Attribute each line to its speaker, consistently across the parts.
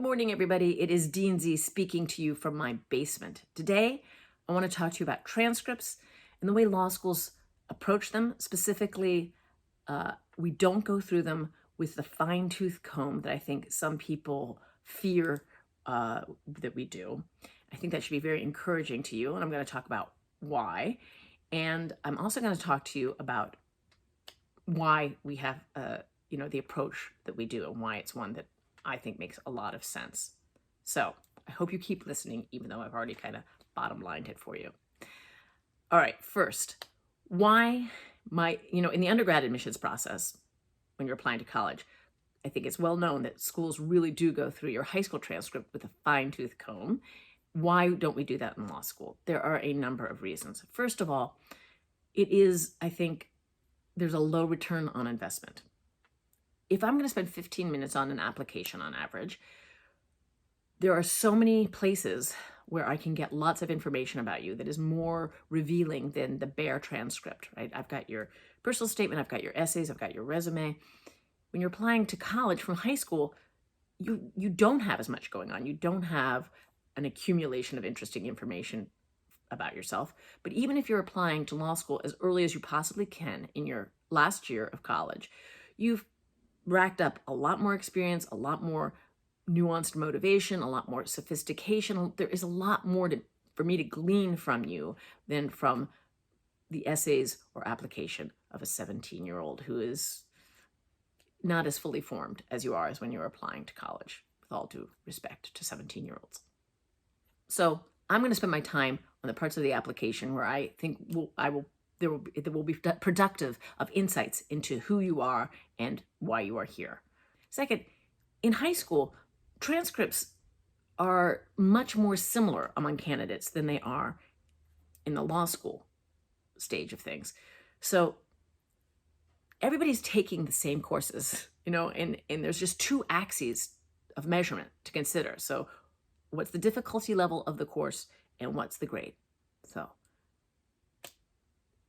Speaker 1: morning, everybody. It is Dean Z speaking to you from my basement. Today, I want to talk to you about transcripts and the way law schools approach them. Specifically, we don't go through them with the fine-tooth comb that I think some people fear that we do. I think that should be very encouraging to you, and I'm going to talk about why. And I'm also going to talk to you about why we have, the approach that we do and why it's one that I think makes a lot of sense. So I hope you keep listening, even though I've already kind of bottom lined it for you. All right, first, why in the undergrad admissions process, when you're applying to college, I think it's well known that schools really do go through your high school transcript with a fine-tooth comb. Why don't we do that in law school? There are a number of reasons. First of all, I think there's a low return on investment. If I'm going to spend 15 minutes on an application on average, there are so many places where I can get lots of information about you that is more revealing than the bare transcript, right? I've got your personal statement, I've got your essays, I've got your resume. When you're applying to college from high school, you don't have as much going on. You don't have an accumulation of interesting information about yourself. But even if you're applying to law school as early as you possibly can in your last year of college, you've racked up a lot more experience, a lot more nuanced motivation, a lot more sophistication. There is a lot more for me to glean from you than from the essays or application of a 17-year-old who is not as fully formed as you are as when you're applying to college, with all due respect to 17-year-olds. So I'm going to spend my time on the parts of the application where I think there will be productive of insights into who you are and why you are here. Second, in high school, transcripts are much more similar among candidates than they are in the law school stage of things. So everybody's taking the same courses, and there's just two axes of measurement to consider. So what's the difficulty level of the course and what's the grade? So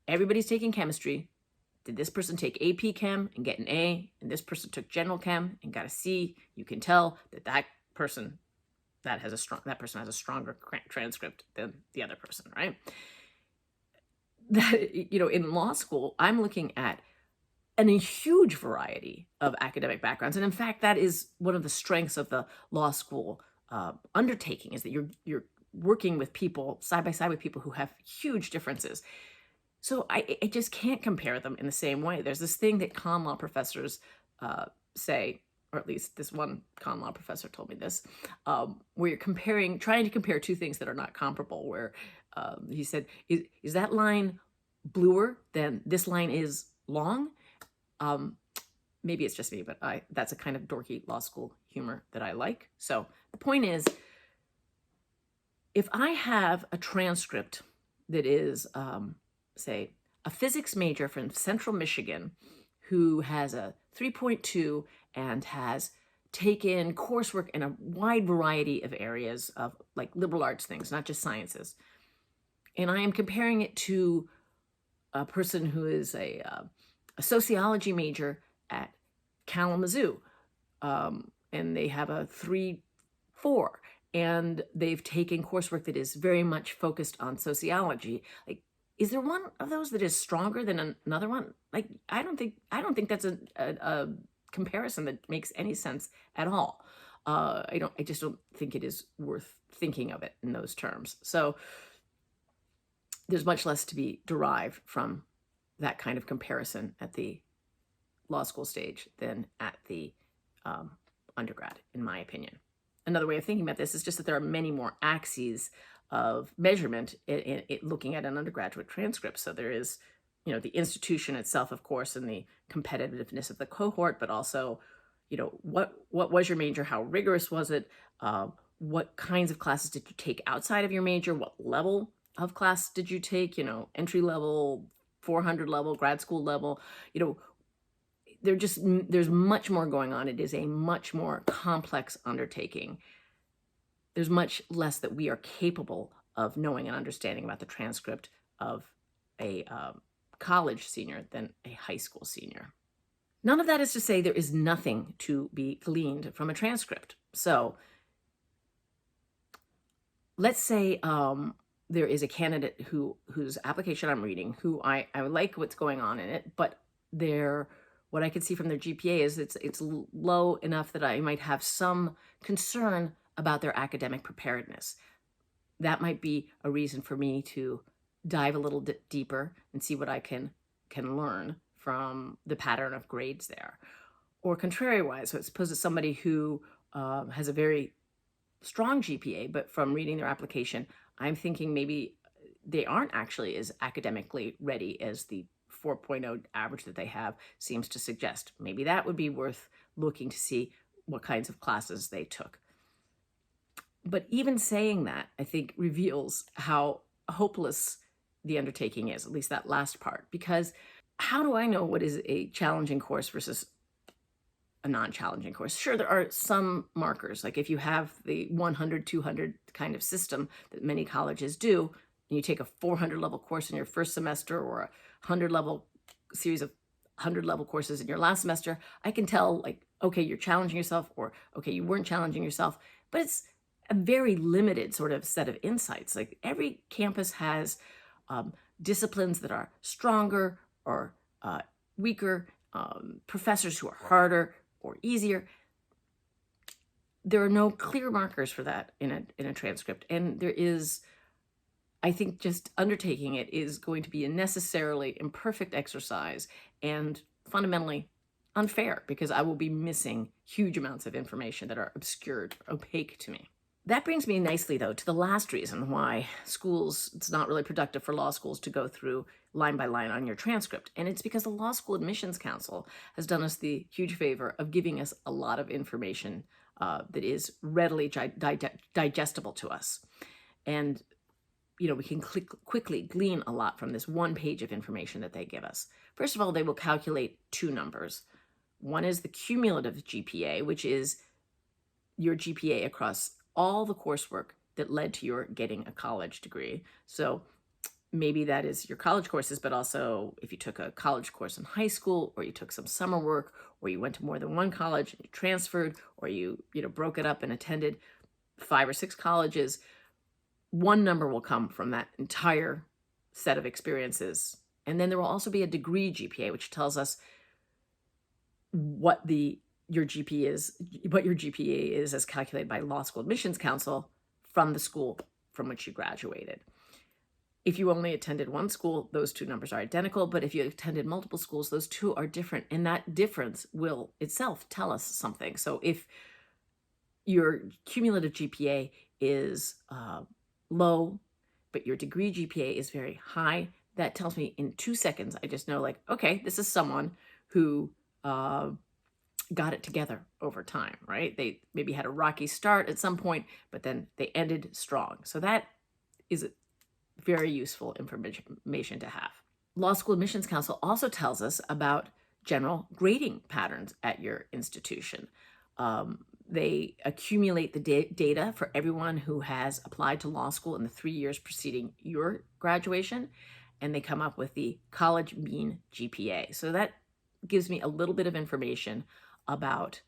Speaker 1: everybody's taking chemistry. Did this person take AP Chem and get an A, and this person took General Chem and got a C? You can tell that person has a stronger transcript than the other person, right? That in law school, I'm looking at a huge variety of academic backgrounds, and in fact, that is one of the strengths of the law school undertaking, is that you're working with people side by side with people who have huge differences. So I just can't compare them in the same way. There's this thing that con law professors say, or at least this one con law professor told me this, where you're trying to compare two things that are not comparable, where he said, is that line bluer than this line is long? Maybe it's just me, but that's a kind of dorky law school humor that I like. So the point is, if I have a transcript that is, say, a physics major from Central Michigan who has a 3.2 and has taken coursework in a wide variety of areas of like liberal arts things, not just sciences, and I am comparing it to a person who is a sociology major at Kalamazoo, and they have a 3.4, and they've taken coursework that is very much focused on sociology. Like, is there one of those that is stronger than another one? Like, I don't think that's a comparison that makes any sense at all. I just don't think it is worth thinking of it in those terms. So there's much less to be derived from that kind of comparison at the law school stage than at the undergrad, in my opinion. Another way of thinking about this is just that there are many more axes of measurement in looking at an undergraduate transcript. So there is, the institution itself, of course, and the competitiveness of the cohort, but also, what was your major? How rigorous was it? What kinds of classes did you take outside of your major? What level of class did you take? Entry level, 400 level, grad school level. There's much more going on. It is a much more complex undertaking. There's much less that we are capable of knowing and understanding about the transcript of a college senior than a high school senior. None of that is to say there is nothing to be gleaned from a transcript. So let's say there is a candidate whose application I'm reading, who I like what's going on in it, but what I can see from their GPA is it's low enough that I might have some concern about their academic preparedness. That might be a reason for me to dive a little deeper and see what I can learn from the pattern of grades there. Or contrariwise, so suppose it's somebody who has a very strong GPA, but from reading their application, I'm thinking maybe they aren't actually as academically ready as the 4.0 average that they have seems to suggest. Maybe that would be worth looking to see what kinds of classes they took. But even saying that, I think, reveals how hopeless the undertaking is, at least that last part, because how do I know what is a challenging course versus a non-challenging course? Sure, there are some markers, like if you have the 100, 200 kind of system that many colleges do, and you take a 400 level course in your first semester or a 100 level series of 100 level courses in your last semester, I can tell, like, okay, you're challenging yourself, or okay, you weren't challenging yourself. But it's a very limited sort of set of insights. Like every campus has disciplines that are stronger or weaker, professors who are harder or easier. There are no clear markers for that in a transcript. And there is, I think, just undertaking it is going to be a necessarily imperfect exercise and fundamentally unfair, because I will be missing huge amounts of information that are obscured, opaque to me. That brings me nicely, though, to the last reason why it's not really productive for law schools to go through line by line on your transcript. And it's because the Law School Admissions Council has done us the huge favor of giving us a lot of information that is readily digestible to us. And, we can quickly glean a lot from this one page of information that they give us. First of all, they will calculate two numbers. One is the cumulative GPA, which is your GPA across all the coursework that led to your getting a college degree. So maybe that is your college courses, but also if you took a college course in high school, or you took some summer work, or you went to more than one college and you transferred, or you broke it up and attended 5 or 6 colleges, one number will come from that entire set of experiences. And then there will also be a degree GPA, which tells us what your GPA is as calculated by Law School Admissions Council from the school from which you graduated. If you only attended one school, those two numbers are identical, but if you attended multiple schools, those two are different, and that difference will itself tell us something. So if your cumulative GPA is low, but your degree GPA is very high, that tells me in 2 seconds, I just know, like, okay, this is someone who got it together over time, right? They maybe had a rocky start at some point, but then they ended strong. So that is very useful information to have. Law School Admissions Council also tells us about general grading patterns at your institution. They accumulate the data for everyone who has applied to law school in the 3 years preceding your graduation, and they come up with the college mean GPA. So that gives me a little bit of information about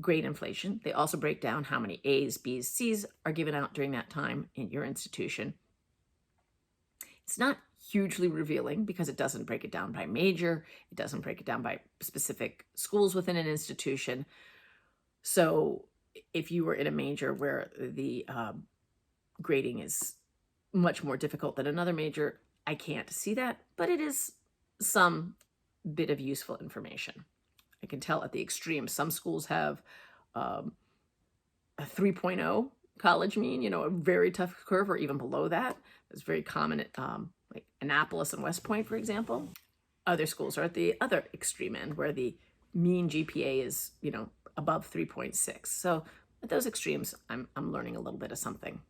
Speaker 1: grade inflation. They also break down how many A's, B's, C's are given out during that time in your institution. It's not hugely revealing because it doesn't break it down by major. It doesn't break it down by specific schools within an institution. So if you were in a major where the grading is much more difficult than another major, I can't see that, but it is some bit of useful information. I can tell at the extreme, some schools have a 3.0 college mean, a very tough curve, or even below that. It's very common at like Annapolis and West Point, for example. Other schools are at the other extreme end, where the mean GPA is, above 3.6. So at those extremes, I'm learning a little bit of something.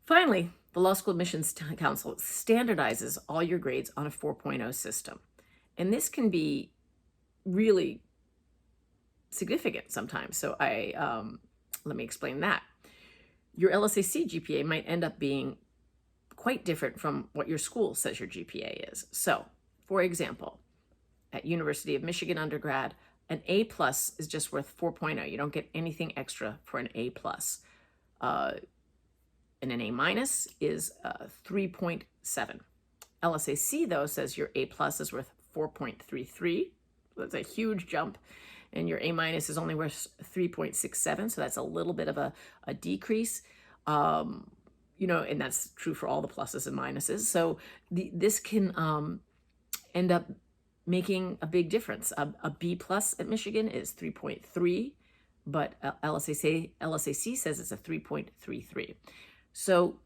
Speaker 1: Finally, the Law School Admissions Council standardizes all your grades on a 4.0 system. And this can be really significant sometimes. So let me explain that. Your LSAC GPA might end up being quite different from what your school says your GPA is. So, for example, at University of Michigan undergrad, an A+ is just worth 4.0. You don't get anything extra for an A+. and an A minus is 3.7. LSAC, though, says your A plus is worth 4.33. That's a huge jump. And your A minus is only worth 3.67. So that's a little bit of a decrease. And that's true for all the pluses and minuses. So this can end up making a big difference. A B plus at Michigan is 3.3, but LSAC says it's a 3.33. So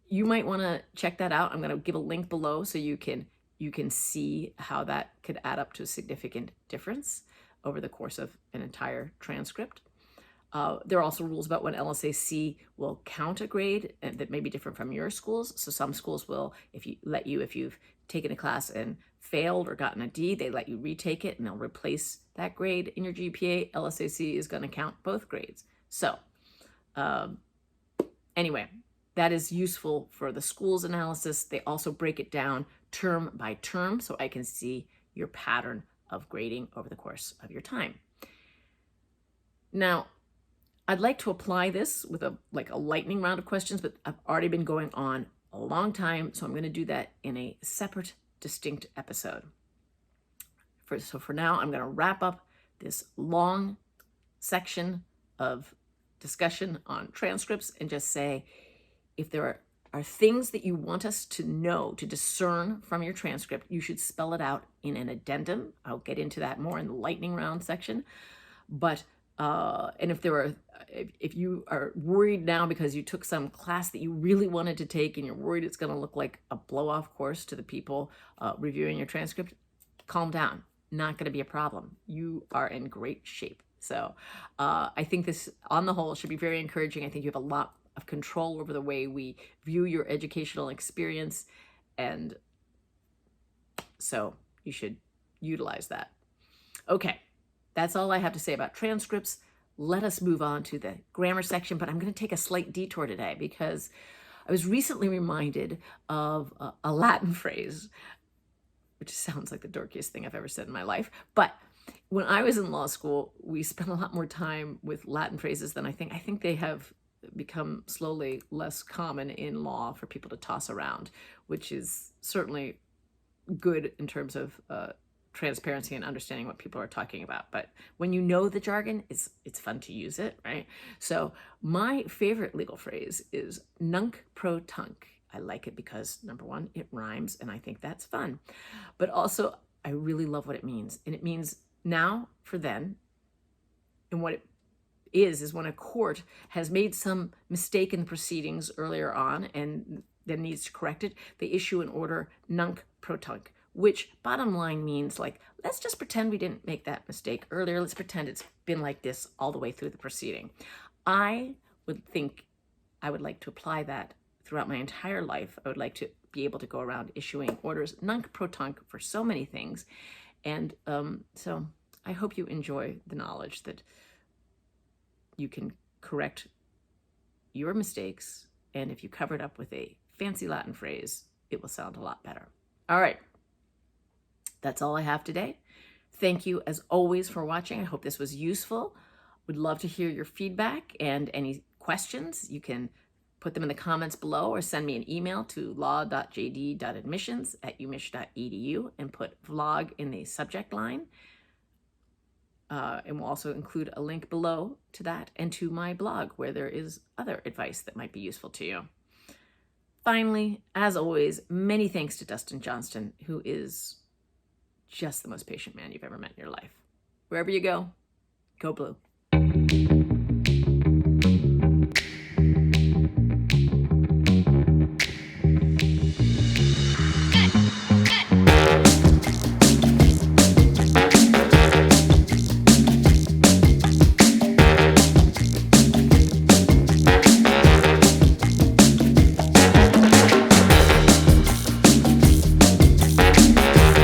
Speaker 1: you might want to check that out. I'm going to give a link below so you can see how that could add up to a significant difference over the course of an entire transcript. There are also rules about when LSAC will count a grade that may be different from your schools. So some schools will, if you've taken a class and failed or gotten a D, they let you retake it and they'll replace that grade in your GPA. LSAC is going to count both grades. So anyway, that is useful for the school's analysis. They also break it down term by term so I can see your pattern of grading over the course of your time. Now, I'd like to apply this with a lightning round of questions, but I've already been going on a long time, so I'm going to do that in a separate, distinct episode. For now, I'm going to wrap up this long section of discussion on transcripts and just say, if there are things that you want us to know, to discern from your transcript, you should spell it out in an addendum. I'll get into that more in the lightning round section. But and if you are worried now because you took some class that you really wanted to take and you're worried it's going to look like a blow-off course to the people reviewing your transcript, calm down. Not going to be a problem. You are in great shape. So I think this, on the whole, should be very encouraging. I think you have a lot of control over the way we view your educational experience, and so you should utilize that. Okay, that's all I have to say about transcripts. Let us move on to the grammar section, but I'm going to take a slight detour today because I was recently reminded of a Latin phrase, which sounds like the dorkiest thing I've ever said in my life. But when I was in law school, we spent a lot more time with Latin phrases than I think they have become slowly less common in law for people to toss around, which is certainly good in terms of transparency and understanding what people are talking about. But when you know the jargon, it's fun to use it, right? So my favorite legal phrase is nunc pro tunc. I like it because, number one, it rhymes, and I think that's fun. But also, I really love what it means. And it means now for then. And what it is when a court has made some mistake in the proceedings earlier on and then needs to correct it, they issue an order nunc pro tunc, which bottom line means, like, let's just pretend we didn't make that mistake earlier. Let's pretend it's been like this all the way through the proceeding. I would think I would like to apply that throughout my entire life. I would like to be able to go around issuing orders nunc pro tunc for so many things. And so I hope you enjoy the knowledge that you can correct your mistakes, and if you cover it up with a fancy Latin phrase, it will sound a lot better. All right, that's all I have today. Thank you, as always, for watching. I hope this was useful. Would love to hear your feedback and any questions. You can put them in the comments below or send me an email to law.jd.admissions@umich.edu and put vlog in the subject line. And we'll also include a link below to that and to my blog where there is other advice that might be useful to you. Finally, as always, many thanks to Dustin Johnston, who is just the most patient man you've ever met in your life. Wherever you go, go blue.